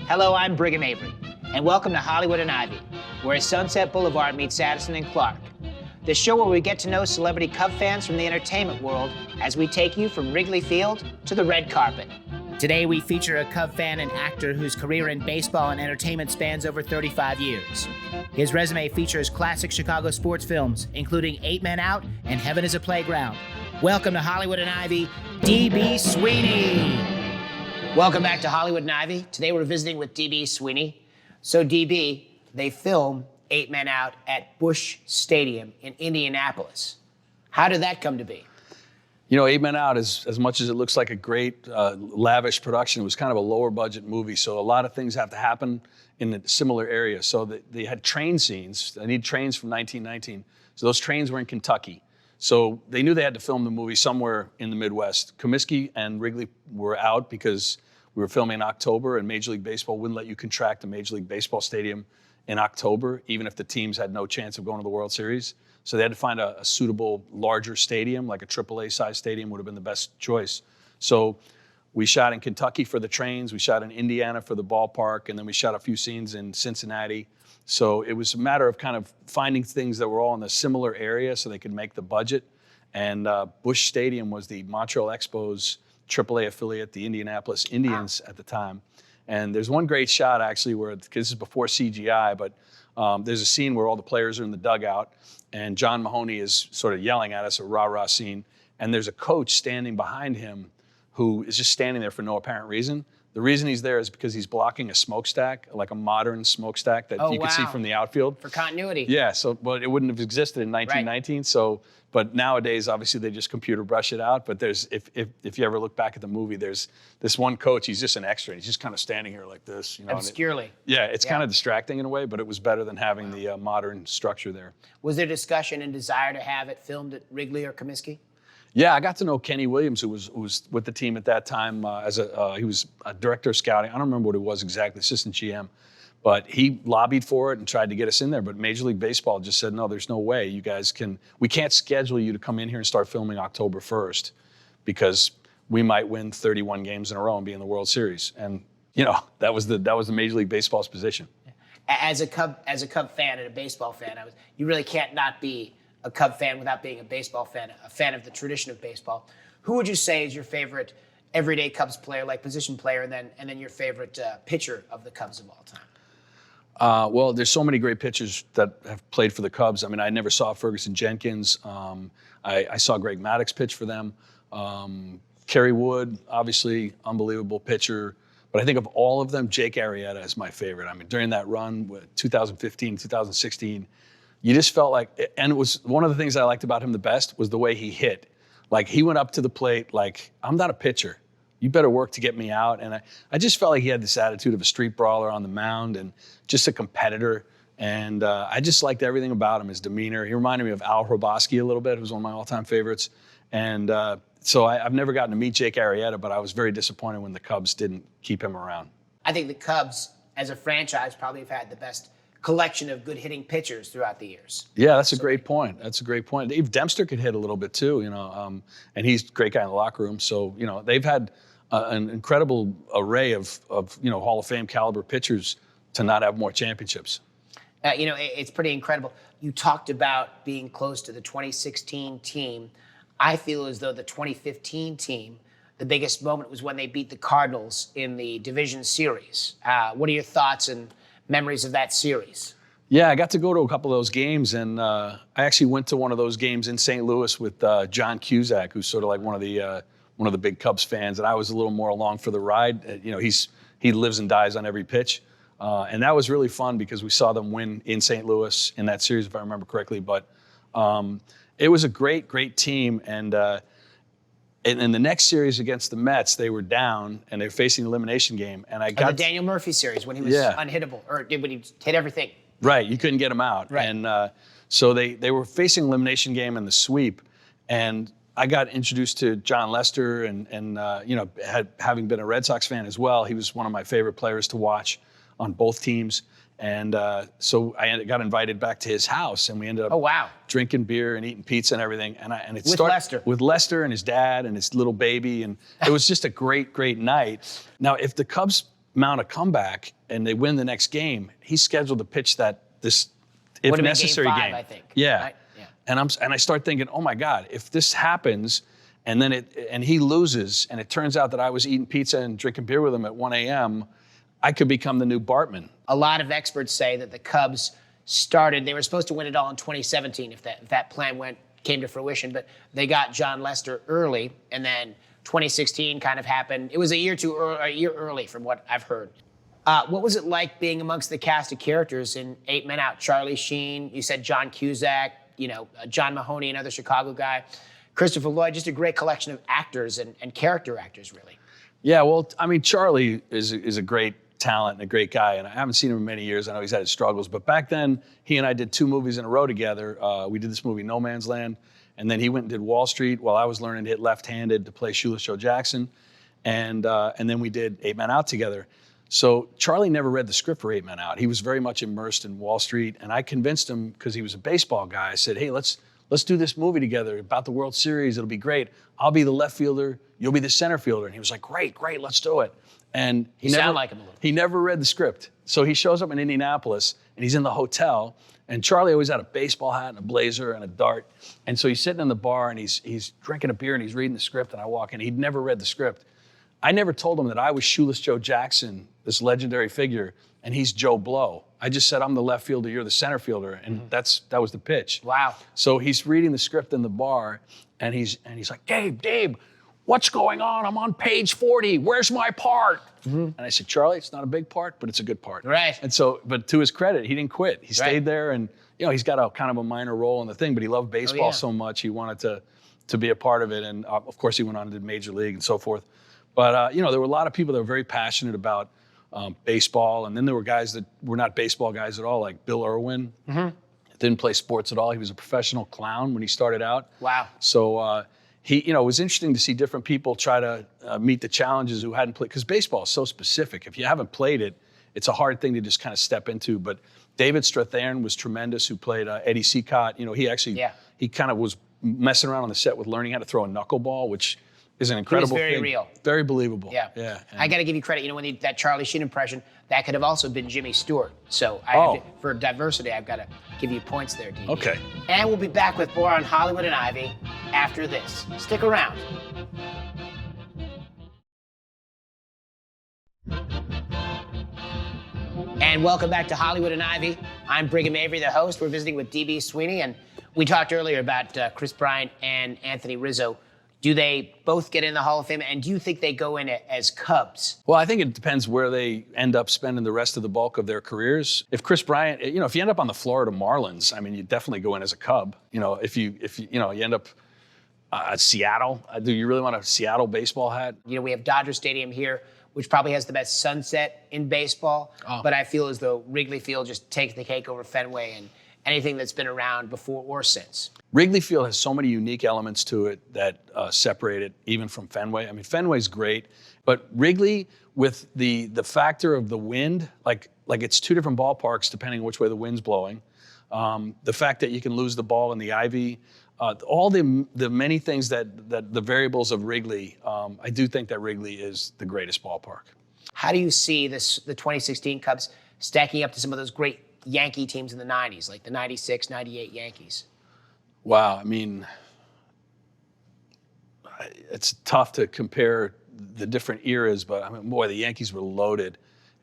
Hello, I'm Brigham Avery, and welcome to Hollywood and Ivy, where Sunset Boulevard meets Addison and Clark. The show where we get to know celebrity Cub fans from the entertainment world as we take you from Wrigley Field to the red carpet. Today we feature a Cub fan and actor whose career in baseball and entertainment spans over 35 years. His resume features classic Chicago sports films, including 8 Men Out and Heaven is a Playground. Welcome to Hollywood and Ivy, D.B. Sweeney. Welcome back to Hollywood and Ivy. Today we're visiting with D.B. Sweeney. So D.B., they film 8 Men Out at Busch Stadium in Indianapolis. How did that come to be? You know, 8 Men Out, as much as it looks like a great, lavish production, it was kind of a lower budget movie. So a lot of things have to happen in a similar area. So they had train scenes. They need trains from 1919. So those trains were in Kentucky. So they knew they had to film the movie somewhere in the Midwest. Comiskey and Wrigley were out because we were filming in October, and Major League Baseball wouldn't let you contract a Major League Baseball stadium in October, even if the teams had no chance of going to the World Series. So they had to find a suitable, larger stadium, like a AAA-sized stadium would have been the best choice. So we shot in Kentucky for the trains, we shot in Indiana for the ballpark, and then we shot a few scenes in Cincinnati. So it was a matter of kind of finding things that were all in a similar area so they could make the budget. And Busch Stadium was the Montreal Expos AAA affiliate, the Indianapolis Indians at the time. And there's one great shot, actually, where, because this is before CGI, but there's a scene where all the players are in the dugout, and John Mahoney is sort of yelling at us, a rah-rah scene, and there's a coach standing behind him who is just standing there for no apparent reason. The reason he's there is because he's blocking a smokestack, like a modern smokestack that you could see from the outfield. For continuity. Yeah, but it wouldn't have existed in 1919. Right. So, but nowadays, obviously, they just computer brush it out. But there's, if you ever look back at the movie, there's this one coach. He's just an extra. He's just kind of standing here like this, you know. Obscurely. It's kind of distracting in a way, but it was better than having the modern structure there. Was there discussion and desire to have it filmed at Wrigley or Comiskey? Yeah, I got to know Kenny Williams, who was with the team at that time. He was a director of scouting. I don't remember what it was exactly, assistant GM, but he lobbied for it and tried to get us in there. But Major League Baseball just said, no, there's no way you guys we can't schedule you to come in here and start filming October 1st because we might win 31 games in a row and be in the World Series. And you know that was the Major League Baseball's position. As a Cub fan and a baseball fan, you really can't not be a Cub fan without being a baseball fan, a fan of the tradition of baseball. Who would you say is your favorite everyday Cubs player, like position player, and then your favorite pitcher of the Cubs of all time? Well, there's so many great pitchers that have played for the Cubs. I mean, I never saw Ferguson Jenkins. I saw Greg Maddux pitch for them. Kerry Wood, obviously, unbelievable pitcher. But I think of all of them, Jake Arrieta is my favorite. I mean, during that run, 2015, 2016, you just felt like, and it was one of the things I liked about him the best was the way he hit. Like, he went up to the plate like, I'm not a pitcher. You better work to get me out. And I just felt like he had this attitude of a street brawler on the mound and just a competitor. And I just liked everything about him, his demeanor. He reminded me of Al Hrabosky a little bit, who was one of my all-time favorites. And so I've never gotten to meet Jake Arrieta, but I was very disappointed when the Cubs didn't keep him around. I think the Cubs, as a franchise, probably have had the best collection of good hitting pitchers throughout the years. Yeah, that's a great point. That's a great point. Dave Dempster could hit a little bit too, you know, and he's a great guy in the locker room. So, you know, they've had an incredible array of you know, Hall of Fame caliber pitchers to not have more championships. You know, it's pretty incredible. You talked about being close to the 2016 team. I feel as though the 2015 team, the biggest moment was when they beat the Cardinals in the division series. What are your thoughts and memories of that series? Yeah, I got to go to a couple of those games, and I actually went to one of those games in St. Louis with John Cusack, who's sort of like one of the big Cubs fans, and I was a little more along for the ride. You know, he lives and dies on every pitch, and that was really fun because we saw them win in St. Louis in that series, if I remember correctly. But it was a great team, and in the next series against the Mets, they were down and they were facing the elimination game. And I got the Daniel Murphy series when he was unhittable, or when he hit everything. Right, you couldn't get him out. Right. And so they were facing elimination game in the sweep, and I got introduced to John Lester, and you know, having been a Red Sox fan as well, he was one of my favorite players to watch on both teams. And so I got invited back to his house, and we ended up drinking beer and eating pizza and everything. And it started with Lester and his dad and his little baby, and it was just a great night. Now, if the Cubs mount a comeback and they win the next game, he's scheduled to pitch this, if Would've been necessary, game 5, game. I think. Yeah. Right? Yeah. And I start thinking, oh my God, if this happens and then he loses and it turns out that I was eating pizza and drinking beer with him at 1 a.m., I could become the new Bartman. A lot of experts say that the Cubs they were supposed to win it all in 2017 if that plan came to fruition, but they got John Lester early, and then 2016 kind of happened. It was a year early from what I've heard. What was it like being amongst the cast of characters in 8 Men Out? Charlie Sheen, you said John Cusack, John Mahoney, another Chicago guy, Christopher Lloyd, just a great collection of actors and character actors, really. Yeah, well, I mean, Charlie is a great talent and a great guy, and I haven't seen him in many years. I know he's had his struggles, but back then, he and I did 2 movies in a row together. We did this movie, No Man's Land, and then he went and did Wall Street while I was learning to hit left-handed to play Shoeless Joe Jackson, and then we did 8 Men Out together. So Charlie never read the script for 8 Men Out. He was very much immersed in Wall Street, and I convinced him, because he was a baseball guy, I said, hey, let's do this movie together about the World Series. It'll be great. I'll be the left fielder, you'll be the center fielder. And he was like, great, let's do it. And you sound like him a little. He never read the script. So he shows up in Indianapolis, and he's in the hotel, and Charlie always had a baseball hat and a blazer and a dart. And so he's sitting in the bar, and he's drinking a beer, and he's reading the script, and I walk in. He'd never read the script. I never told him that I was Shoeless Joe Jackson, this legendary figure, and he's Joe Blow. I just said, I'm the left fielder, you're the center fielder, and that was the pitch. Wow. So he's reading the script in the bar, and he's like, Dave, what's going on? I'm on page 40. Where's my part? And I said, Charlie, it's not a big part, but it's a good part. Right. And so, but to his credit, he didn't quit. He stayed there, and he's got a kind of a minor role in the thing, but he loved baseball so much, he wanted to be a part of it. And of course, he went on and did Major League and so forth. But there were a lot of people that were very passionate about baseball, and then there were guys that were not baseball guys at all, like Bill Irwin. Didn't play sports at all. He was a professional clown when he started out. Wow. So it was interesting to see different people try to meet the challenges who hadn't played, because baseball is so specific. If you haven't played it, it's a hard thing to just kind of step into. But David Strathairn was tremendous, who played Eddie Seacott. He kind of was messing around on the set with learning how to throw a knuckleball, which is an incredible thing. It was very real. Very believable. Yeah. I got to give you credit. When that Charlie Sheen impression, that could have also been Jimmy Stewart. So for diversity, I've got to give you points there, DB. Okay. And we'll be back with more on Hollywood and Ivy after this. Stick around. And welcome back to Hollywood and Ivy. I'm Brigham Avery, the host. We're visiting with DB Sweeney, and we talked earlier about Chris Bryant and Anthony Rizzo. Do they both get in the Hall of Fame, and do you think they go in as Cubs? Well, I think it depends where they end up spending the rest of the bulk of their careers. If Chris Bryant, if you end up on the Florida Marlins, I mean, you definitely go in as a Cub. If you end up at Seattle, do you really want a Seattle baseball hat? We have Dodger Stadium here, which probably has the best sunset in baseball, but I feel as though Wrigley Field just takes the cake over Fenway and anything that's been around before or since. Wrigley Field has so many unique elements to it that separate it even from Fenway. I mean, Fenway's great, but Wrigley, with the factor of the wind, like it's 2 different ballparks depending on which way the wind's blowing. The fact that you can lose the ball in the ivy, all the many things that the variables of Wrigley, I do think that Wrigley is the greatest ballpark. How do you see the 2016 Cubs stacking up to some of those great Yankee teams in the 90s, like the 96, 98 Yankees? Wow, I mean, it's tough to compare the different eras, but I mean, boy, the Yankees were loaded.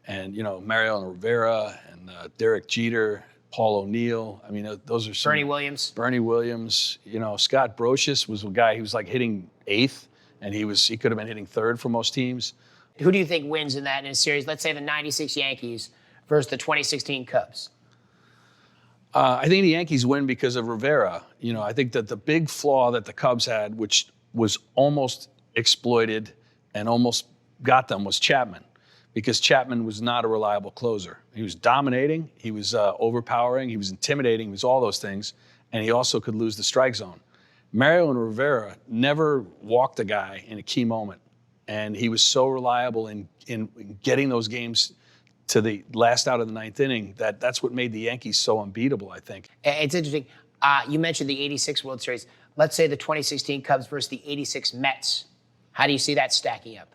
And, Mariano Rivera and Derek Jeter, Paul O'Neill. I mean, those are some. Bernie Williams. Scott Brocious was a guy who was like hitting 8th, and he could have been hitting 3rd for most teams. Who do you think wins in a series? Let's say the 96 Yankees versus the 2016 Cubs. I think the Yankees win because of Rivera. I think that the big flaw that the Cubs had, which was almost exploited and almost got them, was Chapman. Because Chapman was not a reliable closer. He was dominating, he was overpowering, he was intimidating, he was all those things, and he also could lose the strike zone. Mario and Rivera never walked a guy in a key moment, and he was so reliable in getting those games to the last out of the 9th inning that's what made the Yankees so unbeatable, I think. It's interesting. You mentioned the 86 World Series. Let's say the 2016 Cubs versus the 86 Mets. How do you see that stacking up?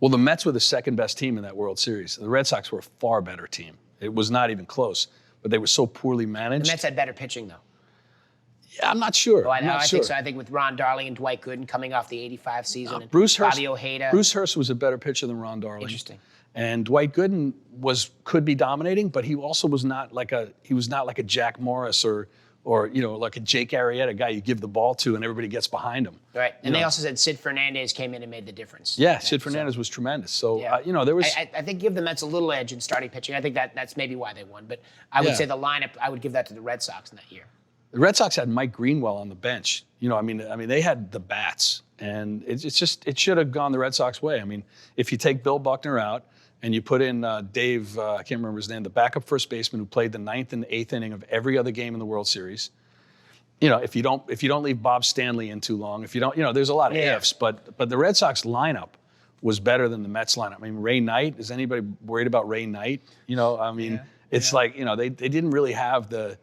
Well, the Mets were the second best team in that World Series. The Red Sox were a far better team. It was not even close, but they were so poorly managed. The Mets had better pitching, though. Yeah, I'm not sure. I think so. I think with Ron Darling and Dwight Gooden coming off the '85 season, and Bruce Hurst, Bobby Ojeda. Bruce Hurst was a better pitcher than Ron Darling. Interesting. And Dwight Gooden could be dominating, but he also was not like a Jack Morris or like a Jake Arrieta, a guy you give the ball to and everybody gets behind him. Right. And they also said Sid Fernandez came in and made the difference. Yeah, Sid Fernandez was tremendous. So there was. I think give the Mets a little edge in starting pitching. I think that's maybe why they won. But I would say the lineup. I would give that to the Red Sox in that year. The Red Sox had Mike Greenwell on the bench. They had the bats, and it should have gone the Red Sox way. I mean, if you take Bill Buckner out and you put in Dave, I can't remember his name, the backup first baseman who played the 9th and 8th inning of every other game in the World Series. If you don't leave Bob Stanley in too long, if you don't, there's a lot of ifs, but the Red Sox lineup was better than the Mets lineup. I mean, Ray Knight, is anybody worried about Ray Knight? It's like, they didn't really have the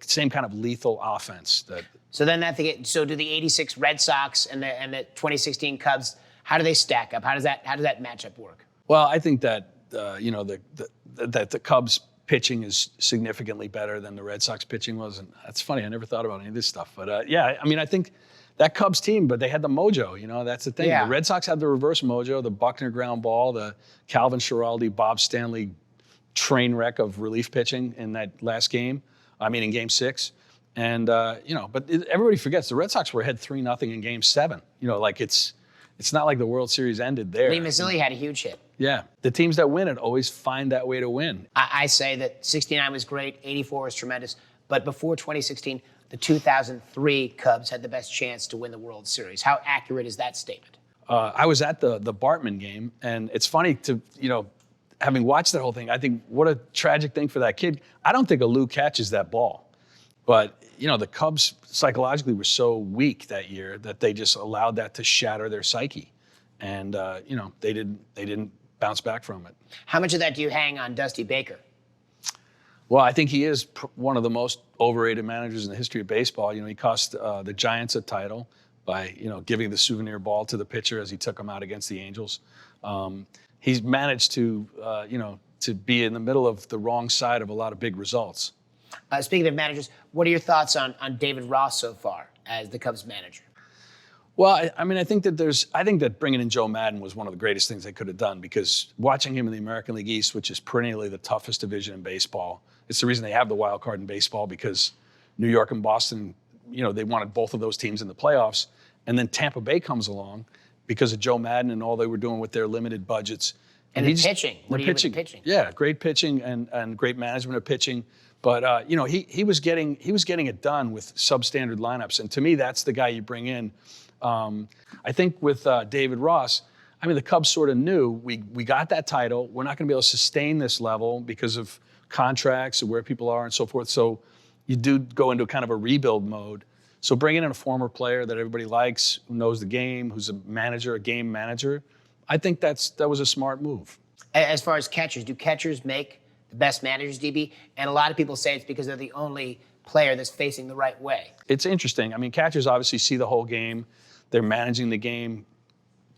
same kind of lethal offense that. So then so do the '86 Red Sox and the 2016 Cubs, how do they stack up? How does that matchup work? Well, I think that that the Cubs pitching is significantly better than the Red Sox pitching was, and that's funny. I never thought about any of this stuff, but I think that Cubs team, but they had the mojo. That's the thing. Yeah. The Red Sox had the reverse mojo, the Buckner ground ball, the Calvin Schiraldi, Bob Stanley train wreck of relief pitching in that last game. In Game 6, and but everybody forgets the Red Sox were ahead 3-0 in Game 7. It's not like the World Series ended there. Lee Mazzilli had a huge hit. Yeah, the teams that win it always find that way to win. I say that '69 was great, '84 was tremendous, but before 2016, the 2003 Cubs had the best chance to win the World Series. How accurate is that statement? I was at the Bartman game, and it's funny to having watched that whole thing, I think what a tragic thing for that kid. I don't think Alou catches that ball. But, the Cubs psychologically were so weak that year that they just allowed that to shatter their psyche. And, they didn't bounce back from it. How much of that do you hang on Dusty Baker? Well, I think he is one of the most overrated managers in the history of baseball. He cost the Giants a title by, giving the souvenir ball to the pitcher as he took him out against the Angels. He's managed to be in the middle of the wrong side of a lot of big results. Speaking of managers, what are your thoughts on David Ross so far as the Cubs manager? Well, I think that bringing in Joe Madden was one of the greatest things they could have done, because watching him in the American League East, which is perennially the toughest division in baseball, it's the reason they have the wild card in baseball, because New York and Boston, they wanted both of those teams in the playoffs, and then Tampa Bay comes along because of Joe Madden and all they were doing with their limited budgets. And the pitching. What do you do with the pitching? Yeah, great pitching and great management of pitching. But he was getting it done with substandard lineups, and to me, that's the guy you bring in. I think with David Ross, the Cubs sort of knew we got that title. We're not going to be able to sustain this level because of contracts and where people are and so forth. So you do go into kind of a rebuild mode. So bringing in a former player that everybody likes, who knows the game, who's a game manager, I think that was a smart move. As far as catchers, do catchers make the best managers, DB? And a lot of people say it's because they're the only player that's facing the right way. It's interesting. Catchers obviously see the whole game. They're managing the game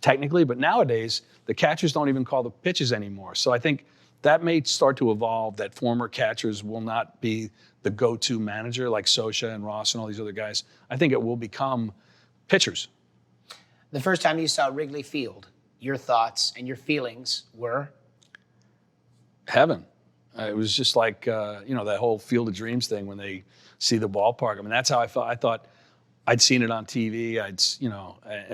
technically, but nowadays the catchers don't even call the pitches anymore. So I think that may start to evolve, that former catchers will not be the go-to manager like Scioscia and Ross and all these other guys. I think it will become pitchers. The first time you saw Wrigley Field, your thoughts and your feelings were? Heaven. It was just like, that whole Field of Dreams thing when they see the ballpark. That's how I felt. I thought I'd seen it on TV.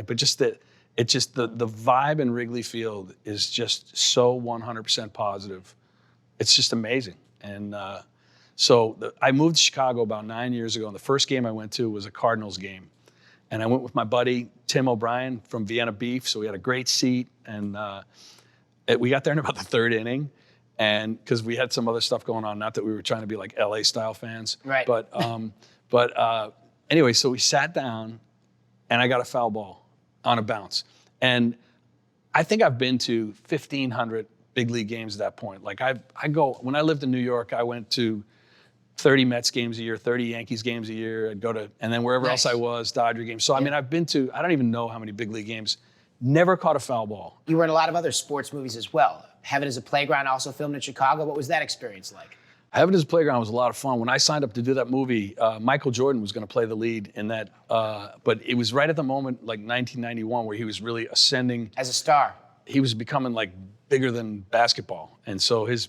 But just the vibe in Wrigley Field is just so 100% positive. It's just amazing. And I moved to Chicago about 9 years ago, and the first game I went to was a Cardinals game. And I went with my buddy, Tim O'Brien from Vienna Beef, so we had a great seat. And we got there in about the third inning, and because we had some other stuff going on, not that we were trying to be like LA-style fans. Right. But anyway, so we sat down, and I got a foul ball on a bounce. And I think I've been to 1,500 big league games at that point. Like when I lived in New York, I went to 30 Mets games a year, 30 Yankees games a year. I'd go to, and then wherever else I was, Dodger games. So, I've been to, I don't even know how many big league games Never caught a foul ball. You were in a lot of other sports movies as well. Heaven is a Playground, also filmed in Chicago. What was that experience like? Heaven is a Playground was a lot of fun. When I signed up to do that movie, Michael Jordan was going to play the lead in that. But it was right at the moment, like 1991, where he was really ascending. As a star. He was becoming like bigger than basketball. And so his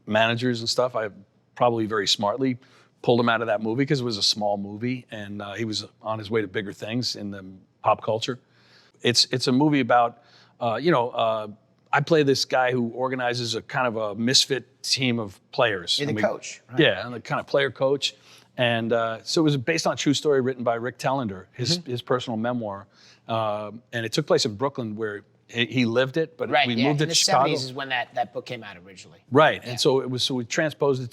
managers and stuff, I probably very smartly pulled him out of that movie because it was a small movie and he was on his way to bigger things in the pop culture. It's a movie about, I play this guy who organizes a kind of a misfit team of players. You're the coach, right? Yeah, I'm the kind of player coach. And so it was based on a true story written by Rick Tellender, his personal memoir. And it took place in Brooklyn where he lived it, but we moved it to Chicago. In the 70s is when that book came out originally. Right, yeah. And so they transposed it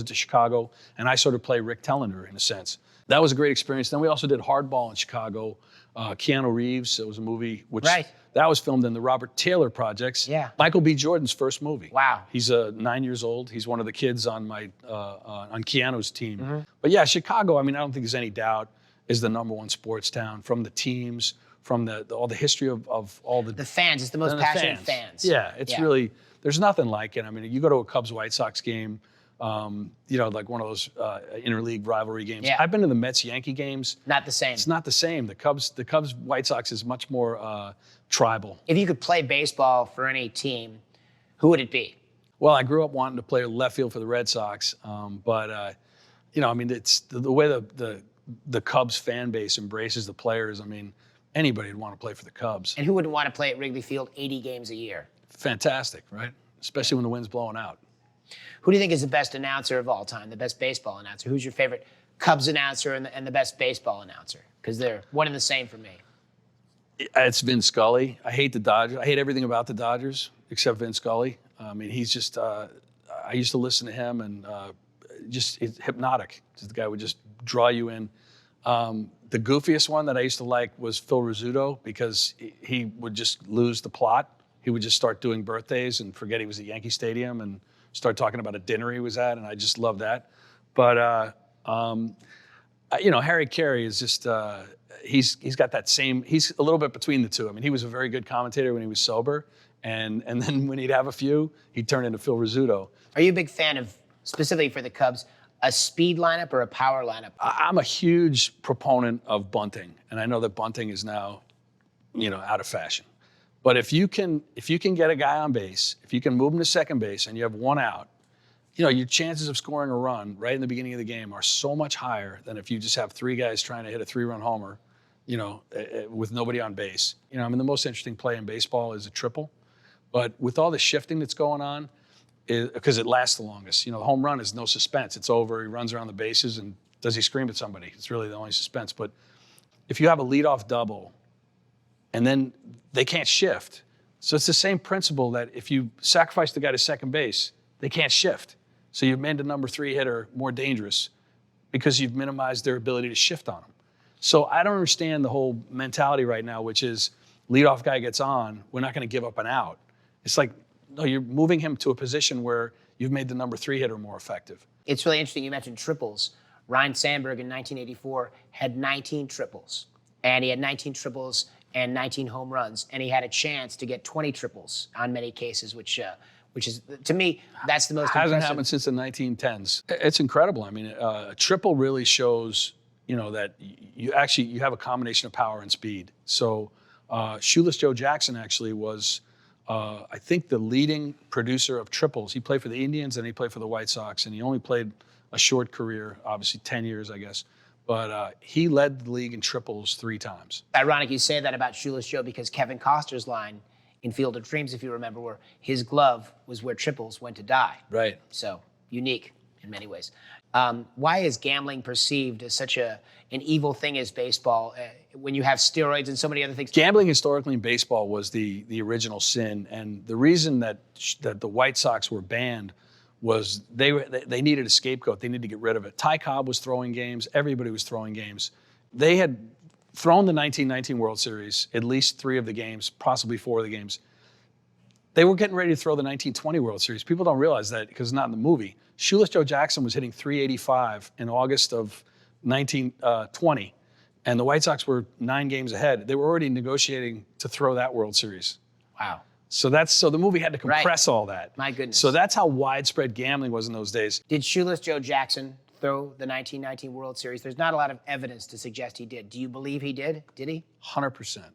to Chicago, and I sort of play Rick Tellender in a sense. That was a great experience. Then we also did Hardball in Chicago. Keanu Reeves, it was a movie which that was filmed in the Robert Taylor projects. Yeah. Michael B. Jordan's first movie. Wow. He's 9 years old. He's one of the kids on on Keanu's team. But yeah, Chicago, I mean, I don't think there's any doubt, is the #1 sports town from the teams, from all the history of all the fans. It's the most passionate fans. Yeah, it's really, there's nothing like it. I mean, you go to a Cubs-White Sox game, like one of those interleague rivalry games. Yeah. I've been to the Mets-Yankee games. Not the same. It's not the same. The Cubs-White Sox is much more tribal. If you could play baseball for any team, who would it be? Well, I grew up wanting to play left field for the Red Sox, but I mean, it's the way the Cubs fan base embraces the players. I mean, anybody would want to play for the Cubs. And who wouldn't want to play at Wrigley Field 80 games a year? Fantastic, right? Especially when the wind's blowing out. Who do you think is the best announcer of all time, the best baseball announcer? Who's your favorite Cubs announcer and the best baseball announcer? Because they're one and the same for me. It's Vin Scully. I hate the Dodgers. I hate everything about the Dodgers except Vin Scully. I mean, he's just, I used to listen to him and it's hypnotic. Just the guy would just draw you in. The goofiest one that I used to like was Phil Rizzuto because he would just lose the plot. He would just start doing birthdays and forget he was at Yankee Stadium and start talking about a dinner he was at, and I just love that. But Harry Carey is just he's got that same. He's a little bit between the two. I mean, he was a very good commentator when he was sober, and then when he'd have a few, he'd turn into Phil Rizzuto. Are you a big fan of, specifically for the Cubs, a speed lineup or a power lineup? I'm a huge proponent of bunting, and I know that bunting is now, out of fashion. But if you can get a guy on base, if you can move him to second base and you have one out, your chances of scoring a run right in the beginning of the game are so much higher than if you just have three guys trying to hit a 3-run homer, with nobody on base. I mean, the most interesting play in baseball is a triple. But with all the shifting that's going on, because it lasts the longest. The home run is no suspense. It's over. He runs around the bases, and does he scream at somebody? It's really the only suspense. But if you have a leadoff double, and then they can't shift. So it's the same principle that if you sacrifice the guy to second base, they can't shift. So you've made the number 3 hitter more dangerous because you've minimized their ability to shift on them. So I don't understand the whole mentality right now, which is leadoff guy gets on, we're not going to give up an out. It's like, no, you're moving him to a position where you've made the number 3 hitter more effective. It's really interesting you mentioned triples. Ryne Sandberg in 1984 had 19 triples. And he had 19 triples and 19 home runs. And he had a chance to get 20 triples on many cases, which is, to me, that's the most Hasn't impressive. happened since the 1910s. It's incredible. I mean, a triple really shows, that you have a combination of power and speed. So Shoeless Joe Jackson actually was, I think, the leading producer of triples. He played for the Indians and he played for the White Sox, and he only played a short career, obviously 10 years, I guess. But he led the league in triples 3 times. Ironic you say that about Shoeless Joe because Kevin Costner's line in Field of Dreams, if you remember, where his glove was where triples went to die. Right. So unique in many ways. Why is gambling perceived as such an evil thing as baseball when you have steroids and so many other things? Gambling historically in baseball was the original sin, and the reason that the White Sox were banned was they needed a scapegoat. They needed to get rid of it. Ty Cobb was throwing games. Everybody was throwing games. They had thrown the 1919 World Series, at least 3 of the games, possibly 4 of the games. They were getting ready to throw the 1920 World Series. People don't realize that because it's not in the movie. Shoeless Joe Jackson was hitting .385 in August of 1920, And the White Sox were 9 games ahead. They were already negotiating to throw that World Series. Wow. So the movie had to compress all that. My goodness. So that's how widespread gambling was in those days. Did Shoeless Joe Jackson throw the 1919 World Series? There's not a lot of evidence to suggest he did. Do you believe he did? Did he? 100%.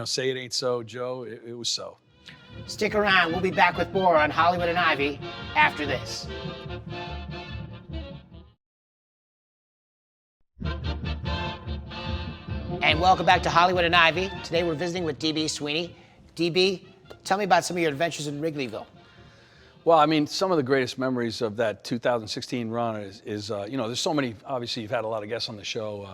Say it ain't so, Joe. It was so. Stick around. We'll be back with more on Hollywood and Ivy after this. And welcome back to Hollywood and Ivy. Today we're visiting with DB Sweeney. DB, tell me about some of your adventures in Wrigleyville. Well, I mean, some of the greatest memories of that 2016 run is there's so many. Obviously, you've had a lot of guests on the show,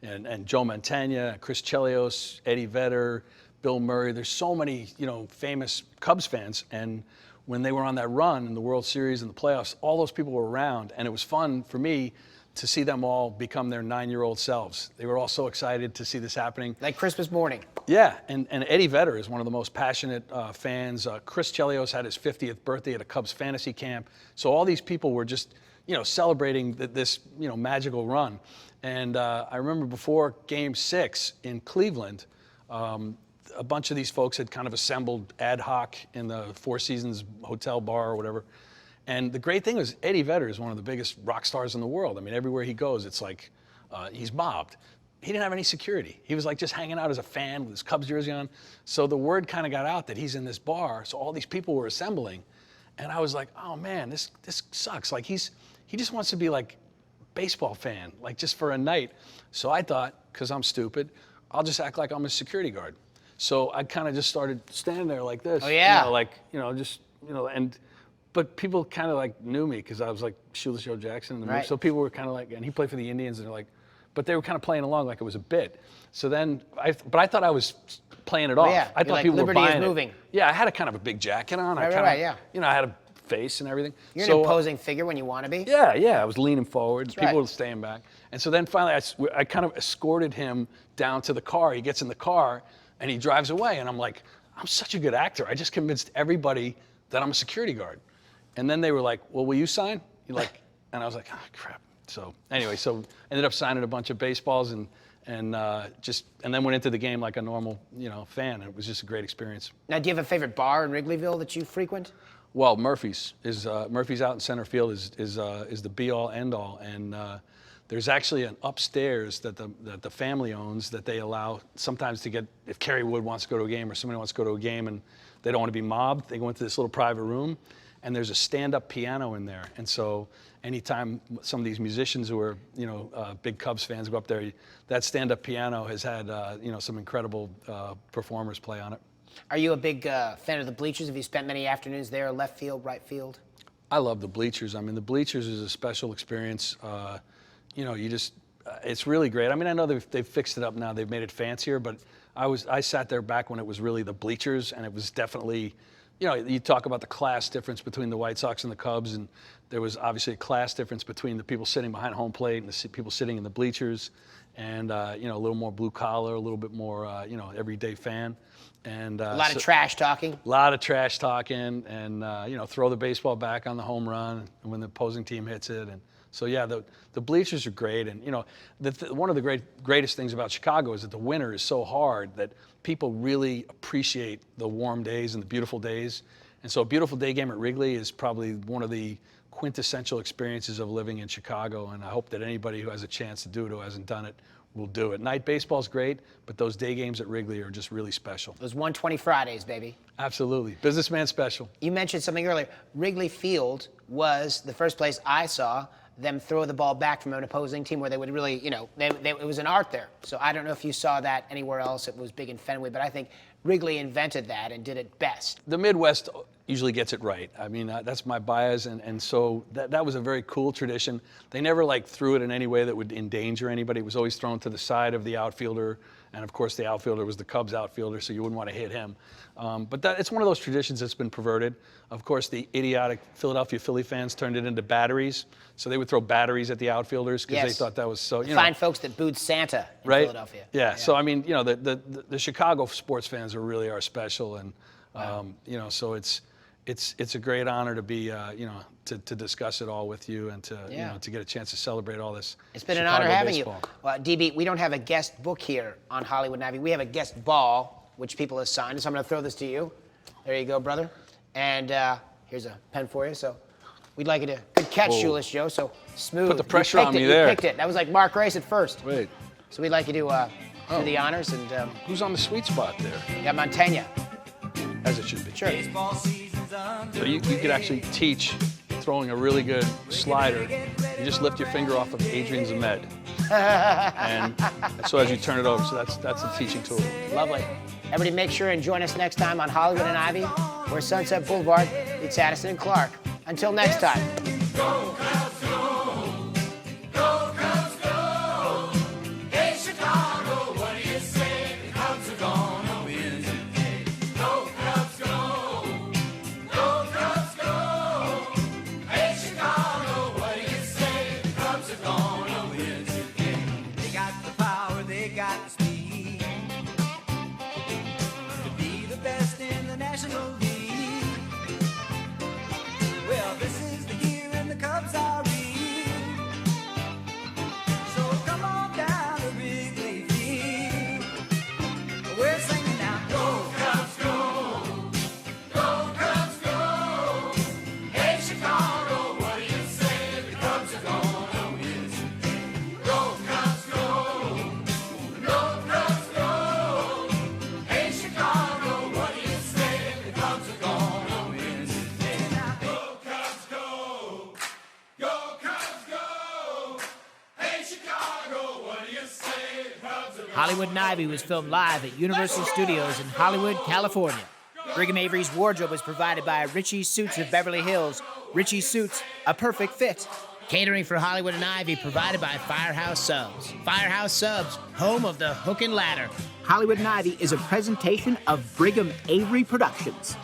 and Joe Mantegna, Chris Chelios, Eddie Vedder, Bill Murray. There's so many, famous Cubs fans. And when they were on that run in the World Series and the playoffs, all those people were around, and it was fun for me to see them all become their 9-year-old selves. They were all so excited to see this happening. Like Christmas morning. Yeah, and Eddie Vedder is one of the most passionate fans. Chris Chelios had his 50th birthday at a Cubs fantasy camp. So all these people were just, celebrating this, magical run. And I remember before Game 6 in Cleveland, a bunch of these folks had kind of assembled ad hoc in the Four Seasons hotel bar or whatever. And the great thing was Eddie Vedder is one of the biggest rock stars in the world. I mean, everywhere he goes, it's like he's mobbed. He didn't have any security. He was like just hanging out as a fan with his Cubs jersey on. So the word kind of got out that he's in this bar. So all these people were assembling. And I was like, oh man, this sucks. Like he just wants to be like a baseball fan, like just for a night. So I thought, because I'm stupid, I'll just act like I'm a security guard. So I kind of just started standing there like this. Oh yeah. But people kind of like knew me because I was like Shoeless Joe Jackson in the movie. Right. So people were kind of like, and he played for the Indians, and they're like, but they were kind of playing along like it was a bit. So then, I thought I was playing it off. Yeah, I thought like people Liberty were is buying moving. it. Yeah, I had a kind of a big jacket on. Right, yeah. I had a face and everything. You're an imposing figure when you want to be. Yeah, I was leaning forward. That's People right. were staying back. And so then finally, I kind of escorted him down to the car. He gets in the car, and he drives away. And I'm like, I'm such a good actor. I just convinced everybody that I'm a security guard. And then they were like, well, will you sign? And I was like, oh, crap. So anyway, ended up signing a bunch of baseballs and then went into the game like a normal, fan. And it was just a great experience. Now, do you have a favorite bar in Wrigleyville that you frequent? Well, Murphy's out in center field is the be all end all. And there's actually an upstairs that the family owns that they allow sometimes to get, if Kerry Wood wants to go to a game or somebody wants to go to a game and they don't want to be mobbed, they go into this little private room. And there's a stand-up piano in there. And so anytime some of these musicians who are, big Cubs fans go up there, that stand-up piano has had, some incredible performers play on it. Are you a big fan of the bleachers? Have you spent many afternoons there, left field, right field? I love the bleachers. I mean, the bleachers is a special experience. It's really great. I mean, I know they've fixed it up now. They've made it fancier, but I sat there back when it was really the bleachers, and it was definitely, you talk about the class difference between the White Sox and the Cubs, and there was obviously a class difference between the people sitting behind home plate and the people sitting in the bleachers, and a little more blue collar, a little bit more everyday fan, and a lot of trash talking. A lot of trash talking, and throw the baseball back on the home run when the opposing team hits it, and so yeah, the bleachers are great, and one of the greatest things about Chicago is that the winter is so hard that people really appreciate the warm days and the beautiful days. And so a beautiful day game at Wrigley is probably one of the quintessential experiences of living in Chicago. And I hope that anybody who has a chance to do it, who hasn't done it, will do it. Night baseball's great, but those day games at Wrigley are just really special. Those 120 Fridays, baby. Absolutely. Businessman special. You mentioned something earlier. Wrigley Field was the first place I saw them throw the ball back from an opposing team where they would really, it was an art there. So I don't know if you saw that anywhere else. It was big in Fenway, but I think Wrigley invented that and did it best. The Midwest usually gets it right. I mean, that's my bias, and so that was a very cool tradition. They never threw it in any way that would endanger anybody. It was always thrown to the side of the outfielder, and of course the outfielder was the Cubs outfielder, so you wouldn't want to hit him. But it's one of those traditions that's been perverted. Of course, the idiotic Philadelphia Philly fans turned it into batteries, so they would throw batteries at the outfilders because they thought that was so. Fine folks that booed Santa in Philadelphia. Yeah. So I mean, the Chicago sports fans really are special, and so it's a great honor to be, to discuss it all with you and to, to get a chance to celebrate all this. It's been Chicago an honor having baseball. you. Well, DB, we don't have a guest book here on Hollywood and Ivy. We have a guest ball, which people have signed. So I'm going to throw this to you. There you go, brother. And here's a pen for you. So we'd like you to, good catch, Shoeless Joe. So smooth. Put the pressure on me You there. picked it. That was like Mark Race at first. Wait. So we'd like you to do the honors. And Who's on the sweet spot there? you got Montaigne. As it should be. Sure. So you could actually teach throwing a really good slider. You just lift your finger off of Adrian Zemed. And so as you turn it over, so that's a teaching tool. Lovely. Everybody make sure and join us next time on Hollywood and Ivy, where Sunset Boulevard meets Addison and Clark. Until next time. Go, Cubs, go! Go, Cubs, go! Hey, Chicago, what do you say? The Cubs are gonna win today. Go, Cubs, go! Go, Cubs, go! Hey, Chicago, what do you say? The Cubs are gonna win today. They got the power, they got the speed to be the best in the National League. Well, this is the year and the Cubs are in. So come on down to Wrigley Field. We're singing now. Go, Cubs, go! Go, Cubs, go! Hey, Chicago, what do you say? The Cubs are gonna win today. Go, Cubs, go! Go, Cubs, go! Hey, Chicago, what do you say? The Cubs are gonna win today. Now, go, Cubs, go! Go, Cubs, go! Hey, Chicago, what do you say? The Cubs are gonna Hollywood and Ivy was filmed live at Universal Studios in Hollywood, California. Brigham Avery's wardrobe was provided by Richie's Suits of Beverly Hills. Richie's Suits, a perfect fit. Catering for Hollywood and Ivy provided by Firehouse Subs. Firehouse Subs, home of the Hook and Ladder. Hollywood and Ivy is a presentation of Brigham Avery Productions.